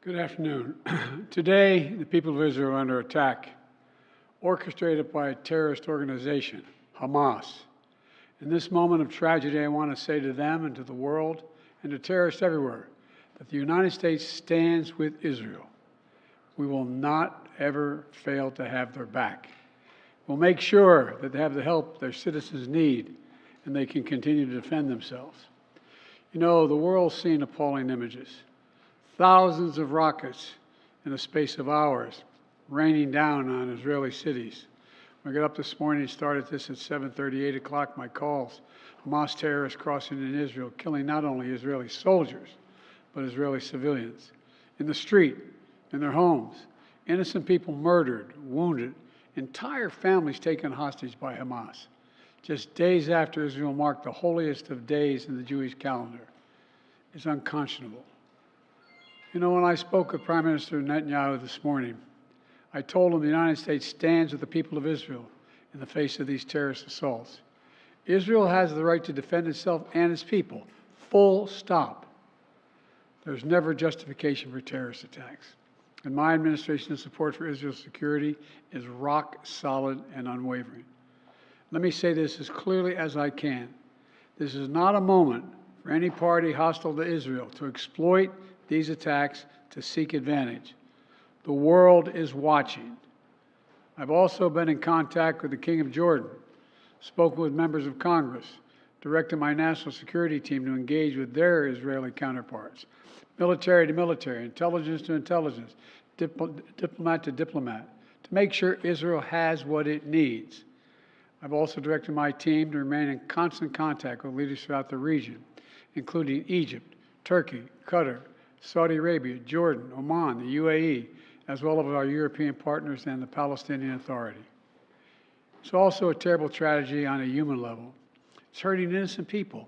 Good afternoon. Today, the people of Israel are under attack, orchestrated by a terrorist organization, Hamas. In this moment of tragedy, I want to say to them and to the world and to terrorists everywhere that the United States stands with Israel. We will not ever fail to have their back. We'll make sure that they have the help their citizens need and they can continue to defend themselves. You know, the world's seen appalling images. Thousands of rockets in a space of hours raining down on Israeli cities. When I got up this morning and started this at 7:30, 8 o'clock, my calls. Hamas terrorists crossing in Israel, killing not only Israeli soldiers, but Israeli civilians. In the street, in their homes, innocent people murdered, wounded, entire families taken hostage by Hamas. Just days after Israel marked the holiest of days in the Jewish calendar. It's unconscionable. You know, when I spoke with Prime Minister Netanyahu this morning, I told him the United States stands with the people of Israel in the face of these terrorist assaults. Israel has the right to defend itself and its people, full stop. There's never justification for terrorist attacks. And my administration's support for Israel's security is rock solid and unwavering. Let me say this as clearly as I can. This is not a moment for any party hostile to Israel to exploit these attacks to seek advantage. The world is watching. I've also been in contact with the King of Jordan, spoken with members of Congress, directed my national security team to engage with their Israeli counterparts, military to military, intelligence to intelligence, diplomat to diplomat, to make sure Israel has what it needs. I've also directed my team to remain in constant contact with leaders throughout the region, including Egypt, Turkey, Qatar, Saudi Arabia, Jordan, Oman, the UAE, as well as our European partners and the Palestinian Authority. It's also a terrible tragedy on a human level. It's hurting innocent people.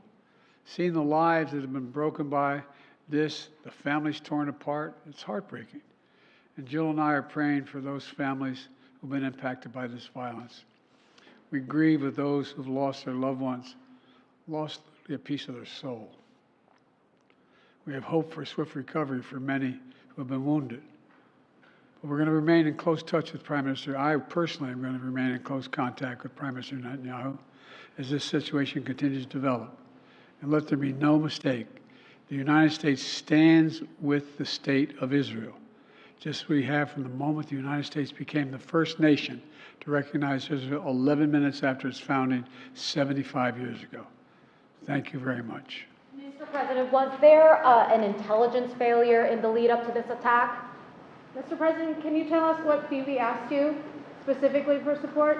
Seeing the lives that have been broken by this, the families torn apart, it's heartbreaking. And Jill and I are praying for those families who've been impacted by this violence. We grieve with those who've lost their loved ones, lost a piece of their soul. We have hope for swift recovery for many who have been wounded. But we're going to remain in close touch with Prime Minister. I personally am going to remain in close contact with Prime Minister Netanyahu as this situation continues to develop. And let there be no mistake, the United States stands with the state of Israel, just as we have from the moment the United States became the first nation to recognize Israel 11 minutes after its founding 75 years ago. Thank you very much. Mr. President, was there an intelligence failure in the lead up to this attack? Mr. President, can you tell us what Phoebe asked you specifically for support?